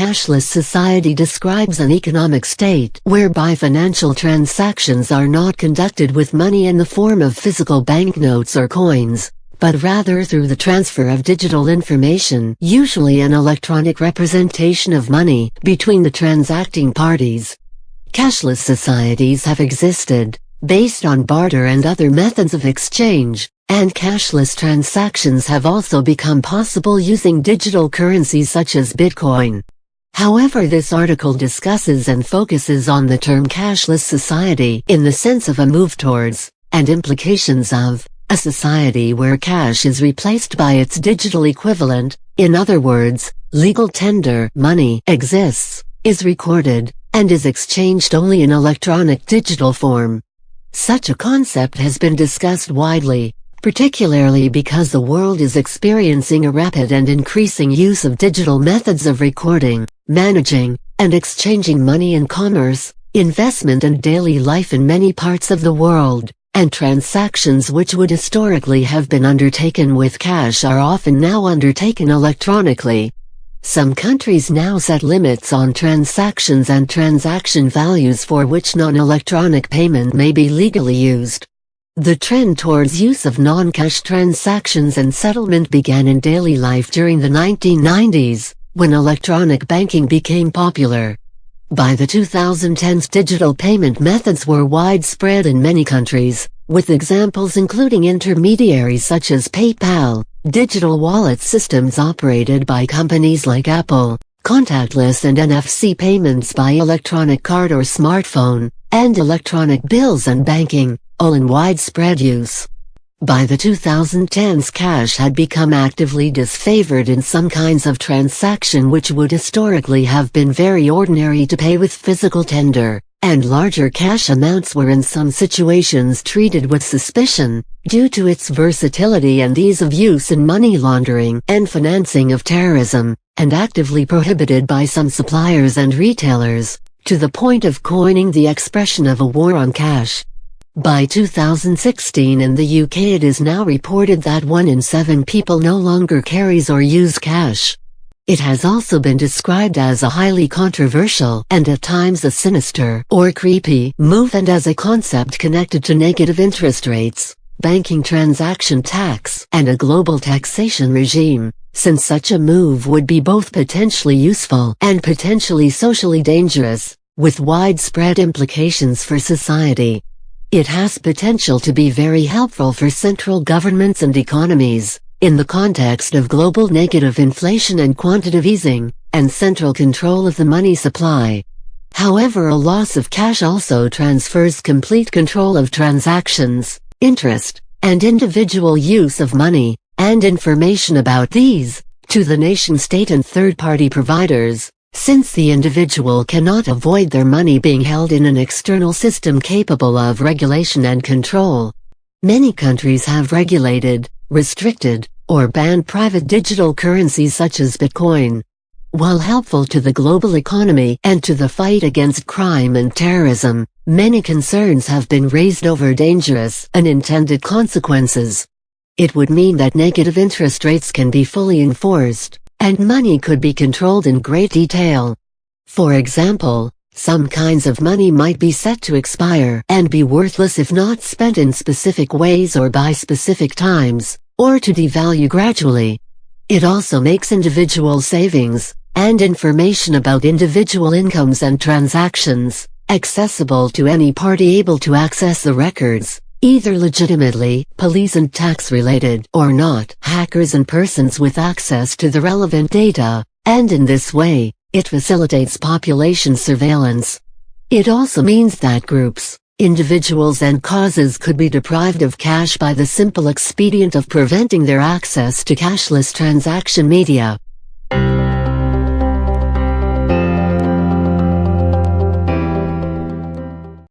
cashless society describes an economic state whereby financial transactions are not conducted with money in the form of physical banknotes or coins, but rather through the transfer of digital information, usually an electronic representation of money, between the transacting parties. Cashless societies have existed, based on barter and other methods of exchange, and cashless transactions have also become possible using digital currencies such as Bitcoin. However, this article discusses and focuses on the term cashless society in the sense of a move towards, and implications of, a society where cash is replaced by its digital equivalent. In other words, legal tender money exists, is recorded, and is exchanged only in electronic digital form. Such a concept has been discussed widely, particularly because the world is experiencing a rapid and increasing use of digital methods of recording, managing, and exchanging money in commerce, investment and daily life in many parts of the world, and transactions which would historically have been undertaken with cash are often now undertaken electronically. Some countries now set limits on transactions and transaction values for which non-electronic payment may be legally used. The trend towards use of non-cash transactions and settlement began in daily life during the 1990s, when electronic banking became popular. By the 2010s, digital payment methods were widespread in many countries, with examples including intermediaries such as PayPal, digital wallet systems operated by companies like Apple, contactless and NFC payments by electronic card or smartphone, and electronic bills and banking, all in widespread use. By the 2010s, cash had become actively disfavored in some kinds of transaction which would historically have been very ordinary to pay with physical tender, and larger cash amounts were in some situations treated with suspicion, due to its versatility and ease of use in money laundering and financing of terrorism, and actively prohibited by some suppliers and retailers, to the point of coining the expression of a war on cash. By 2016 in the UK, it is now reported that 1 in 7 people no longer carries or use cash. It has also been described as a highly controversial and at times a sinister or creepy move, and as a concept connected to negative interest rates, banking transaction tax, and a global taxation regime, since such a move would be both potentially useful and potentially socially dangerous, with widespread implications for society. It has potential to be very helpful for central governments and economies, in the context of global negative inflation and quantitative easing, and central control of the money supply. However, a loss of cash also transfers complete control of transactions, interest, and individual use of money, and information about these, to the nation-state and third-party providers, since the individual cannot avoid their money being held in an external system capable of regulation and control. Many countries have regulated, restricted, or banned private digital currencies such as Bitcoin. While helpful to the global economy and to the fight against crime and terrorism, many concerns have been raised over dangerous, unintended consequences. It would mean that negative interest rates can be fully enforced, and money could be controlled in great detail. For example, some kinds of money might be set to expire and be worthless if not spent in specific ways or by specific times, or to devalue gradually. It also makes individual savings, and information about individual incomes and transactions, accessible to any party able to access the records, either legitimately, police and tax-related, or not, hackers and persons with access to the relevant data, and in this way, it facilitates population surveillance. It also means that groups, individuals and causes could be deprived of cash by the simple expedient of preventing their access to cashless transaction media.